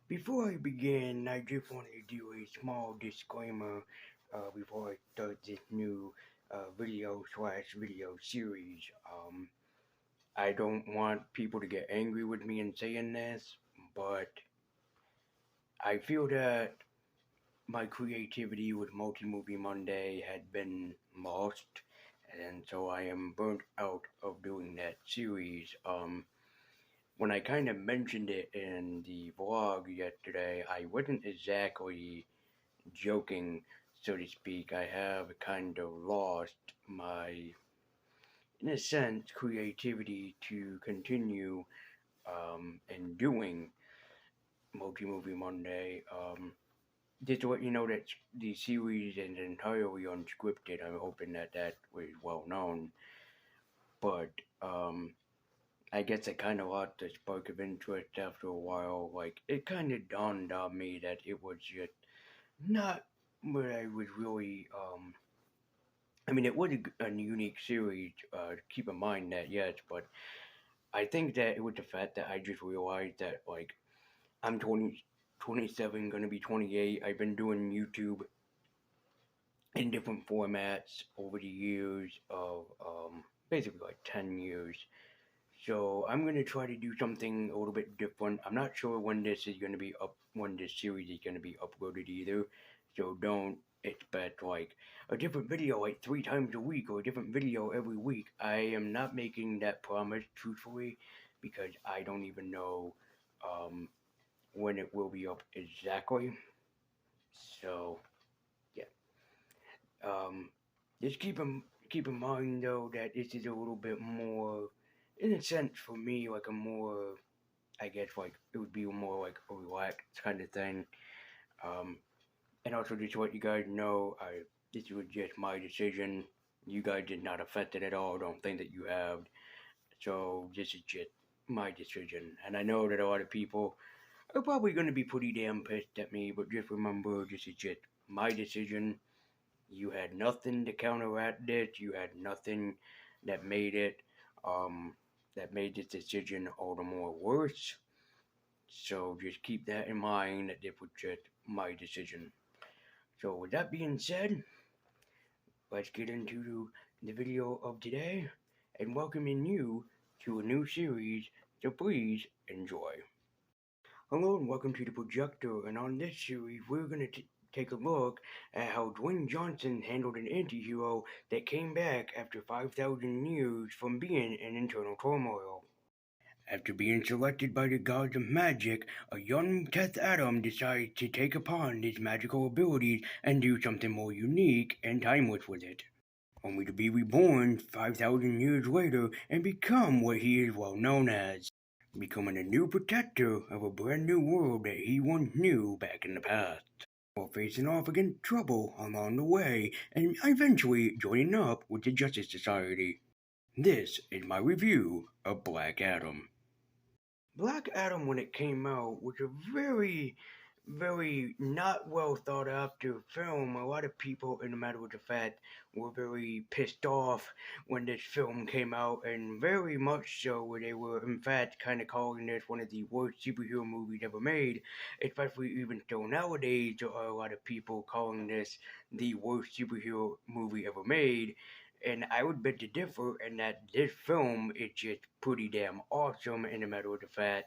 Before I begin, I just wanted to do a small disclaimer before I start this new video series. I don't want people to get angry with me in saying this, but I feel that my creativity with Multi Movie Monday had been lost, and so I am burnt out of doing that series. When I kind of mentioned it in the vlog yesterday, I wasn't exactly joking, so to speak. I have kind of lost my, in a sense, creativity to continue and doing Multi Movie Monday. Just to let you know that the series is entirely unscripted. I'm hoping that that was well known, but I guess I kind of lost the spark of interest after a while. Like, it kind of dawned on me that it was just not what I was really. I mean, it was a unique series. Keep in mind that, yes, but I think that it was the fact that I just realized that, like, I'm 27, gonna be 28. I've been doing YouTube in different formats over the years of basically like 10 years. So I'm gonna try to do something a little bit different. I'm not sure when this is gonna be up, when this series is gonna be uploaded either. So don't expect like a different video like 3 times a week or a different video every week. I am not making that promise truthfully because I don't even know um, when it will be up exactly. So yeah, um, just keep in mind though that this is a little bit more, in a sense, for me, like a more, I guess, like it would be more like a relaxed kind of thing. Um, and also just to let you guys know, this was just my decision. You guys did not affect it at all. Don't think that you have. So this is just my decision. And I know that a lot of people are probably going to be pretty damn pissed at me, but just remember, this is just my decision. You had nothing to counteract this. You had nothing that made it, um, that made this decision all the more worse. So just keep that in mind that this was just my decision. So with that being said, let's get into the video of today and welcoming you to a new series. So please enjoy. Hello and welcome to the projector, and on this series we're going to take a look at how Dwayne Johnson handled an anti-hero that came back after 5,000 years from being in internal turmoil. After being selected by the gods of magic, a young Teth Adam decides to take upon his magical abilities and do something more unique and timeless with it, only to be reborn 5,000 years later and become what he is well known as, becoming a new protector of a brand new world that he once knew back in the past, while facing off against trouble along the way and eventually joining up with the Justice Society. This is my review of Black Adam. Black Adam, when it came out, was a very not well thought after film. A lot of people, in the matter of the fact, were very pissed off when this film came out, and very much so where they were, in fact, kind of calling this one of the worst superhero movies ever made. Especially even still nowadays, there are a lot of people calling this the worst superhero movie ever made. And I would beg to differ in that this film is just pretty damn awesome in the matter of the fact,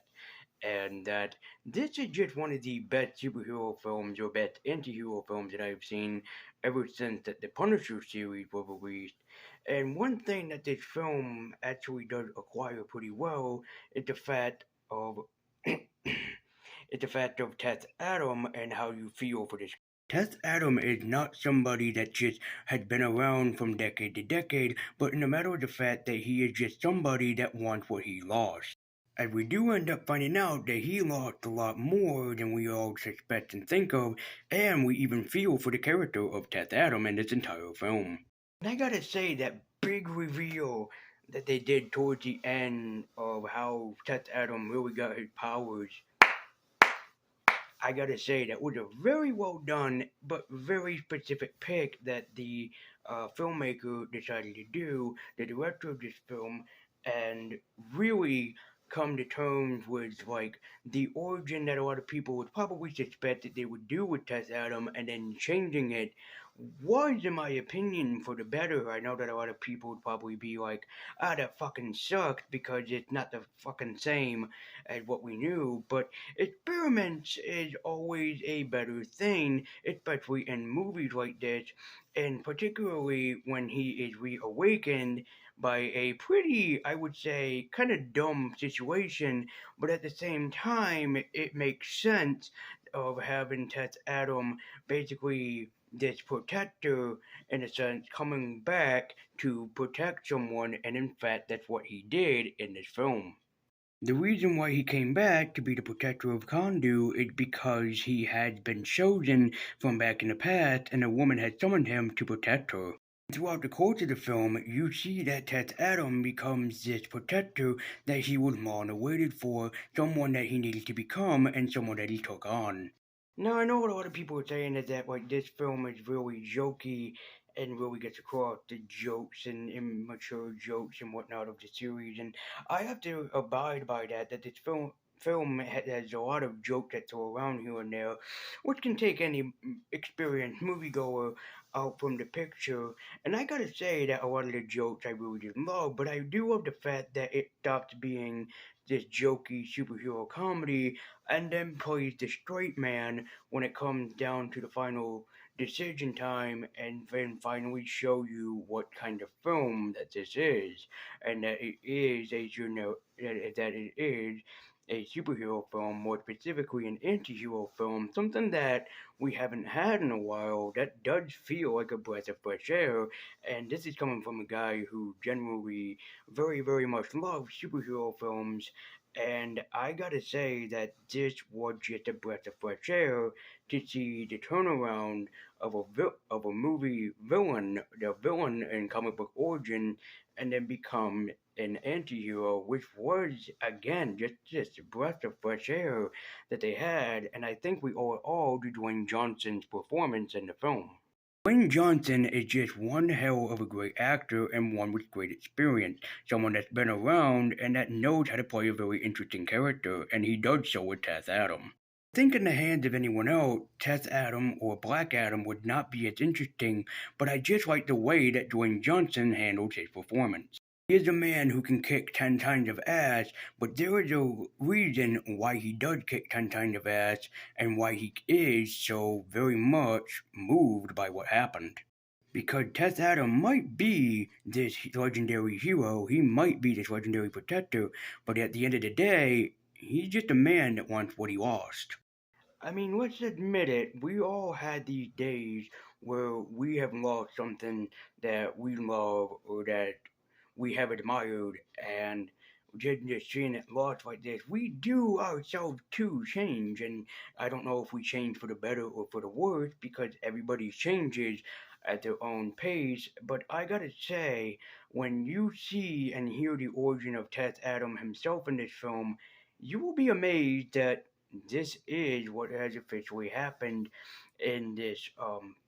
and that this is just one of the best superhero films or best anti-hero films that I've seen ever since that the Punisher series was released. And one thing that this film actually does acquire pretty well is the fact of is the fact of Teth Adam and how you feel for this. Teth Adam is not somebody that just had been around from decade to decade, but in the matter of the fact that he is just somebody that wants what he lost. And we do end up finding out that he lost a lot more than we all suspect and think of, and we even feel for the character of Teth Adam in this entire film. And I gotta say, that big reveal that they did towards the end of how Teth Adam really got his powers, I gotta say, that was a very well done, but very specific pick that the filmmaker decided to do, the director of this film, and really come to terms with like the origin that a lot of people would probably suspect that they would do with Tess Adam, and then changing it was, in my opinion, for the better. I know that a lot of people would probably be like, ah, that fucking sucked because it's not the fucking same as what we knew, but experiments is always a better thing, especially in movies like this, and particularly when he is reawakened by a pretty, I would say, kind of dumb situation, but at the same time, it makes sense of having Tess Adam basically this protector, in a sense, coming back to protect someone, and in fact, that's what he did in this film. The reason why he came back to be the protector of Kondu is because he had been chosen from back in the past, and a woman had summoned him to protect her. Throughout the course of the film, you see that Tess Adam becomes this protector that he was long awaited for, someone that he needed to become, and someone that he took on. Now I know what a lot of people are saying is that like this film is really jokey and really gets across the jokes and immature jokes and whatnot of the series, and I have to abide by that. That this has a lot of jokes that throw around here and there, which can take any experienced moviegoer out from the picture. And I gotta say that a lot of the jokes I really did love, but I do love the fact that it stops being this jokey superhero comedy and then plays the straight man when it comes down to the final decision time, and then finally show you what kind of film that this is, and that it is a that it is a superhero film, more specifically an anti-hero film, something that we haven't had in a while. That does feel like a breath of fresh air, and this is coming from a guy who generally very much loves superhero films, and I gotta say that this was just a breath of fresh air to see the turnaround of of a movie villain, the villain in comic book origin, and then become an anti-hero, which was again just a breath of fresh air that they had, and I think we owe it all to Dwayne Johnson's performance in the film. Dwayne Johnson is just one hell of a great actor and one with great experience. Someone that's been around and that knows how to play a very interesting character, and he does so with Tess Adam. I think in the hands of anyone else, Tess Adam or Black Adam would not be as interesting, but I just like the way that Dwayne Johnson handled his performance. He is a man who can kick 10 times of ass, but there is a reason why he does kick 10 times of ass and why he is so very much moved by what happened. Because Tess Adam might be this legendary hero, he might be this legendary protector, but at the end of the day, he's just a man that wants what he lost. I mean, let's admit it, we all had these days where we have lost something that we love or that we have admired, and just seeing it lost like this, we do ourselves too change, and I don't know if we change for the better or for the worse because everybody changes at their own pace, but I gotta say, when you see and hear the origin of Tess Adam himself in this film, you will be amazed that this is what has officially happened in this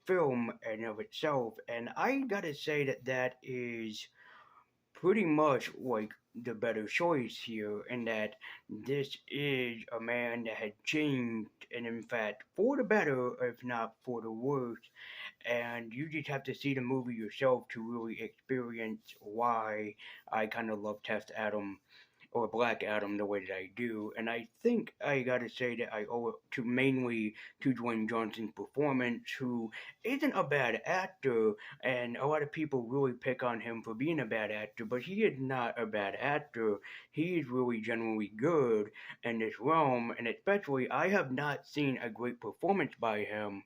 film and of itself, and I gotta say that that is pretty much like the better choice here, in that this is a man that had changed, and in fact for the better, if not for the worse. And you just have to see the movie yourself to really experience why I kind of love Test Adam or Black Adam the way that I do. And I think I gotta say that I owe it to mainly to Dwayne Johnson's performance, who isn't a bad actor, and a lot of people really pick on him for being a bad actor, but he is not a bad actor. He is really genuinely good in this realm, and especially I have not seen a great performance by him.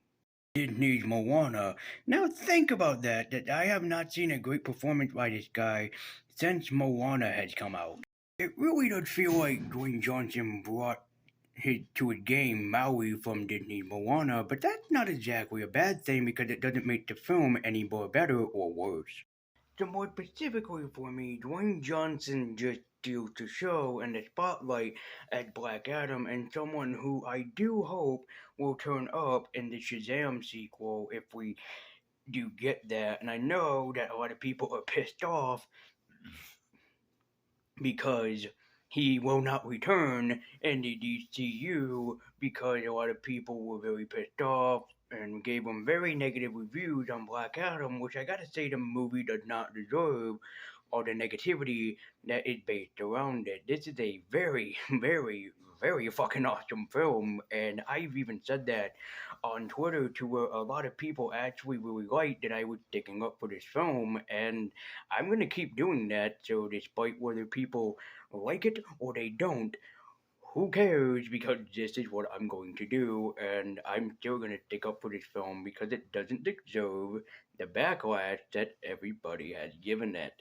Disney's Moana. Now think about that I have not seen a great performance by this guy since Moana has come out. It really does feel like Dwayne Johnson brought to his game Maui from Disney's Moana, but that's not exactly a bad thing because it doesn't make the film any more better or worse. So more specifically for me, Dwayne Johnson just steals the show and the spotlight as Black Adam, and someone who I do hope will turn up in the Shazam sequel if we do get that. And I know that a lot of people are pissed off because he will not return in the DCU because a lot of people were very pissed off and gave him very negative reviews on Black Adam, which I gotta say the movie does not deserve all the negativity that is based around it. This is a very, very, very fucking awesome film, and I've even said that on Twitter to where a lot of people actually really liked that I was sticking up for this film, and I'm gonna keep doing that. So, despite whether people like it or they don't, who cares? Because this is what I'm going to do, and I'm still going to stick up for this film because it doesn't deserve the backlash that everybody has given it.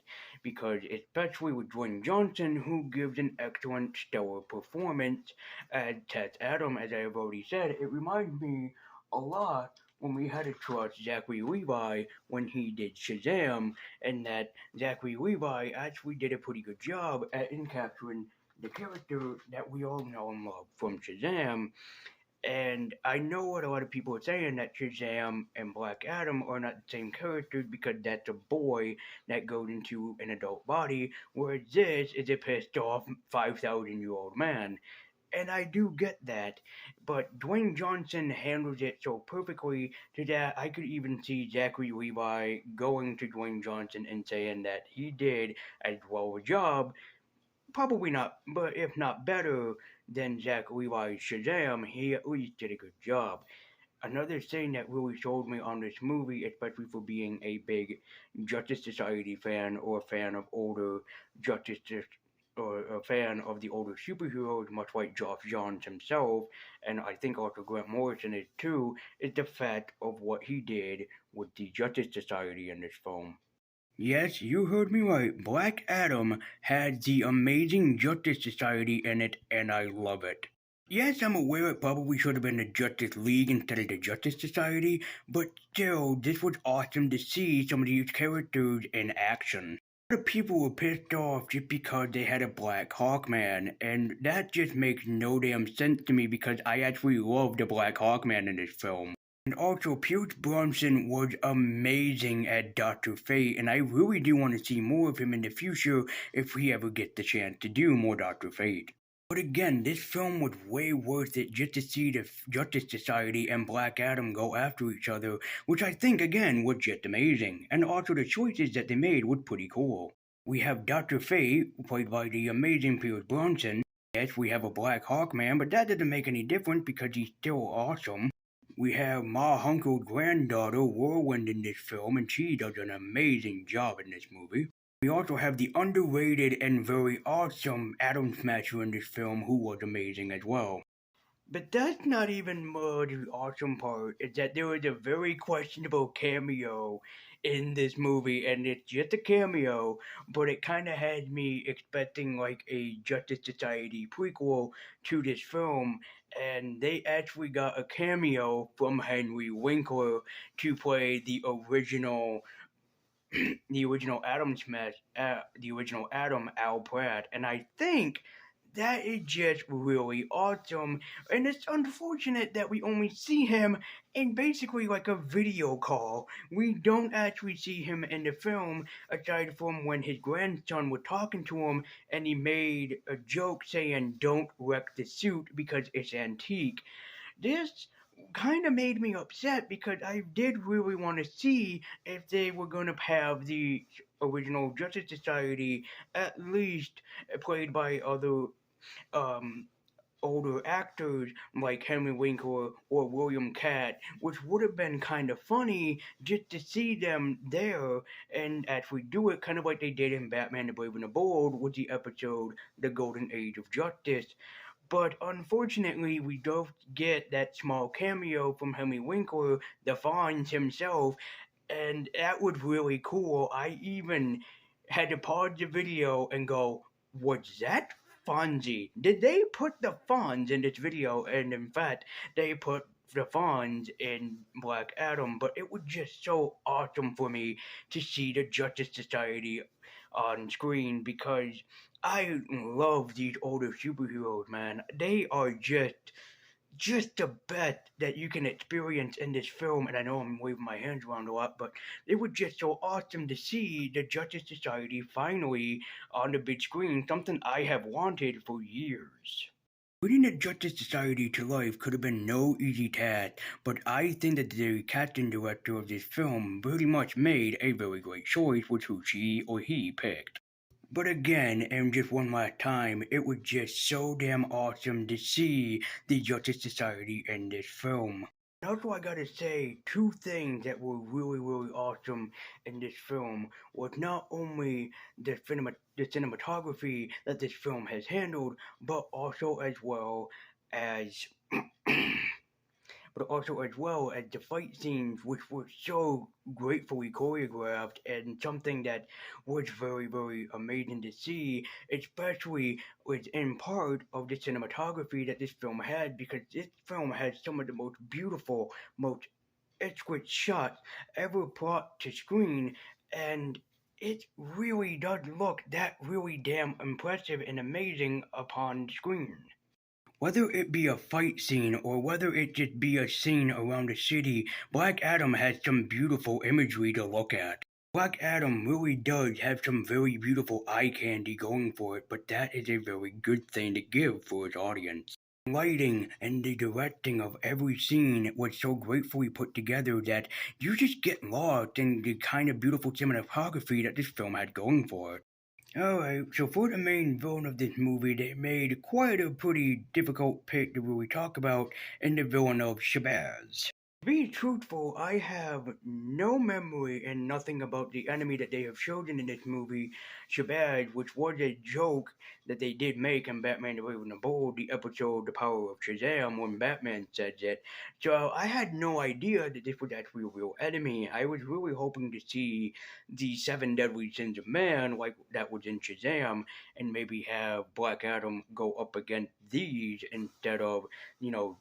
Because, especially with Dwayne Johnson, who gives an excellent, stellar performance as Tess Adam, as I have already said, it reminds me a lot when we had to trust Zachary Levi when he did Shazam, and that Zachary Levi actually did a pretty good job at encapturing the character that we all know and love from Shazam. And I know what a lot of people are saying that Shazam and Black Adam are not the same characters because that's a boy that goes into an adult body, whereas this is a pissed off 5,000-year-old man. And I do get that, but Dwayne Johnson handles it so perfectly to that I could even see Zachary Levi going to Dwayne Johnson and saying that he did as well a job, probably not, but if not better than Zach Levi's Shazam, he at least did a good job. Another thing that really sold me on this movie, especially for being a big Justice Society fan or a fan of older Justice or a fan of the older superheroes, much like Geoff Johns himself, and I think also Grant Morrison is too, is the fact of what he did with the Justice Society in this film. Yes, you heard me right. Black Adam has the amazing Justice Society in it, and I love it. Yes, I'm aware it probably should have been the Justice League instead of the Justice Society, but still, this was awesome to see some of these characters in action. A lot of people were pissed off just because they had a Black Hawkman, and that just makes no damn sense to me because I actually love the Black Hawkman in this film. And also, Pierce Brosnan was amazing at Dr. Fate, and I really do want to see more of him in the future if we ever get the chance to do more Dr. Fate. But again, this film was way worth it just to see the Justice Society and Black Adam go after each other, which I think, again, was just amazing. And also, the choices that they made were pretty cool. We have Dr. Fate, played by the amazing Pierce Brosnan. Yes, we have a Black Hawkman, but that doesn't make any difference because he's still awesome. We have Ma Hunkel's granddaughter, Whirlwind, in this film, and she does an amazing job in this movie. We also have the underrated and very awesome Atom Smasher in this film, who was amazing as well. But that's not even the awesome part, is that there was a very questionable cameo in this movie, and it's just a cameo, but it kind of had me expecting like a Justice Society prequel to this film, and they actually got a cameo from Henry Winkler to play the original the original Adam, Al Pratt, and I think that is just really awesome. And it's unfortunate that we only see him in basically like a video call. We don't actually see him in the film aside from when his grandson was talking to him and he made a joke saying, "Don't wreck the suit because it's antique." This kind of made me upset because I did really want to see if they were going to have the original Justice Society at least played by other um, older actors like Henry Winkler or William Catt, which would have been kind of funny just to see them there and actually do it kind of like they did in Batman the Brave and the Bold with the episode The Golden Age of Justice. But unfortunately, we don't get that small cameo from Henry Winkler, the Fonz himself, and that was really cool. I even had to pause the video and go, "Was that Fonzie? Did they put the Fonz in this video?" And in fact, they put the Fonz in Black Adam, but it was just so awesome for me to see the Justice Society on screen because I love these older superheroes, man. They are just just the best that you can experience in this film. And I know I'm waving my hands around a lot, but it was just so awesome to see the Justice Society finally on the big screen, something I have wanted for years. Putting the Justice Society to life could have been no easy task, but I think that the casting director of this film pretty much made a very great choice with who she or he picked. But again, and just one last time, it was just so damn awesome to see the Justice Society in this film. And also, I gotta say, two things that were really, really awesome in this film was not only the cinematography that this film has handled, but also as well as the fight scenes, which were so gratefully choreographed and something that was very, very amazing to see, especially was in part of the cinematography that this film had, because this film has some of the most beautiful, most exquisite shots ever brought to screen, and it really does look that really damn impressive and amazing upon screen. Whether it be a fight scene or whether it just be a scene around the city, Black Adam has some beautiful imagery to look at. Black Adam really does have some very beautiful eye candy going for it, but that is a very good thing to give for its audience. Lighting and the directing of every scene was so gratefully put together that you just get lost in the kind of beautiful cinematography that this film had going for it. Alright, so for the main villain of this movie, they made quite a pretty difficult pick to really talk about in the villain of Shabazz. To be truthful, I have no memory and nothing about the enemy that they have chosen in this movie, Shabazz, which was a joke that they did make in Batman the Brave and the Bold, the episode The Power of Shazam, when Batman said that. So I had no idea that this was actually a real enemy. I was really hoping to see the seven deadly sins of man, like that was in Shazam, and maybe have Black Adam go up against these instead of,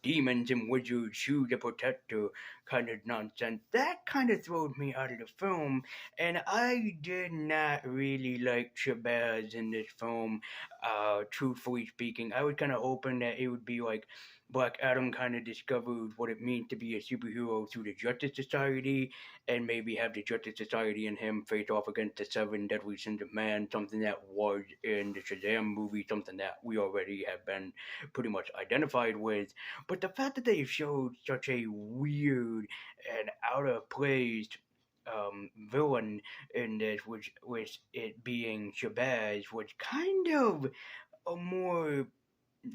demons and wizards, shoot the protector kind of nonsense. That kind of throws me out of the film, and I did not really like Shabazz in this film. Truthfully speaking, I was kind of hoping that it would be like Black Adam kind of discovers what it means to be a superhero through the Justice Society, and maybe have the Justice Society and him face off against the seven deadly sins of man, something that was in the Shazam movie, something that we already have been pretty much identified with. But the fact that they showed such a weird and out of place villain in this, which with it being Shabazz, was kind of a more,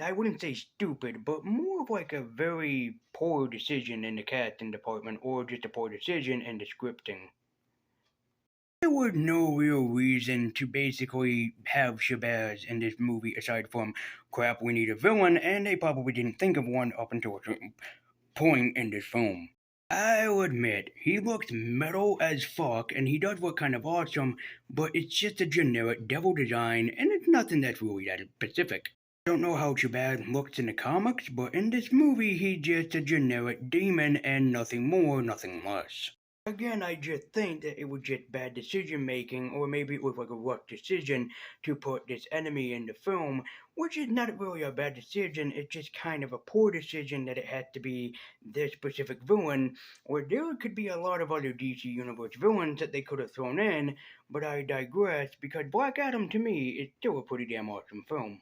I wouldn't say stupid, but more of like a very poor decision in the casting department, or just a poor decision in the scripting. There was no real reason to basically have Shabazz in this movie aside from crap, we need a villain, and they probably didn't think of one up until a certain point in this film. I'll admit, he looks metal as fuck, and he does look kind of awesome, but it's just a generic devil design, and it's nothing that's really that specific. I don't know how Shabazz looks in the comics, but in this movie, he's just a generic demon and nothing more, nothing less. Again, I just think that it was just bad decision making, or maybe it was like a rough decision to put this enemy in the film, which is not really a bad decision, it's just kind of a poor decision that it had to be this specific villain, or there could be a lot of other DC Universe villains that they could have thrown in, but I digress, because Black Adam to me is still a pretty damn awesome film.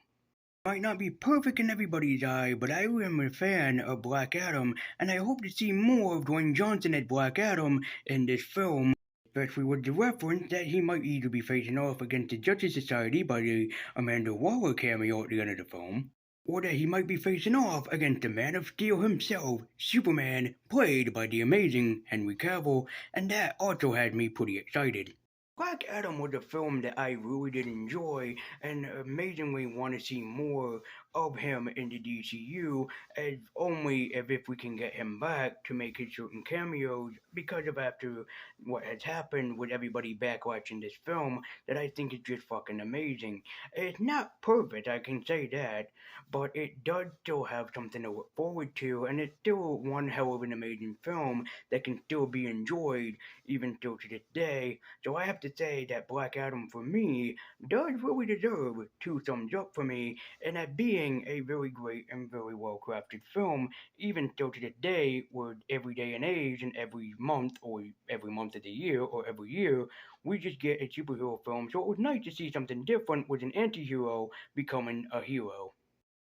Might not be perfect in everybody's eye, but I am a fan of Black Adam, and I hope to see more of Dwayne Johnson as Black Adam in this film, especially with the reference that he might either be facing off against the Justice Society by the Amanda Waller cameo at the end of the film, or that he might be facing off against the Man of Steel himself, Superman, played by the amazing Henry Cavill, and that also had me pretty excited. Black Adam was a film that I really did enjoy and amazingly want to see more of him in the DCU, as only if we can get him back to make his certain cameos, because of after what has happened with everybody back watching this film, that I think is just fucking amazing. It's not perfect, I can say that, but it does still have something to look forward to, and it's still one hell of an amazing film that can still be enjoyed even still to this day. So I have to say that Black Adam for me does really deserve two thumbs up for me, and that being being a very great and very well crafted film, even still to this day, with every day and age and every month or every month of the year or every year, we just get a superhero film. So it was nice to see something different with an anti-hero becoming a hero.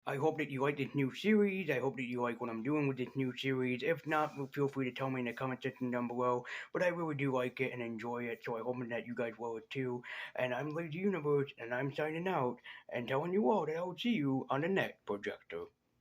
I hope that you like this new series. I hope that you like what I'm doing with this new series. If not, feel free to tell me in the comment section down below. But I really do like it and enjoy it, so I hope that you guys will too. And I'm Lazy Universe, and I'm signing out and telling you all that I will see you on the next projector.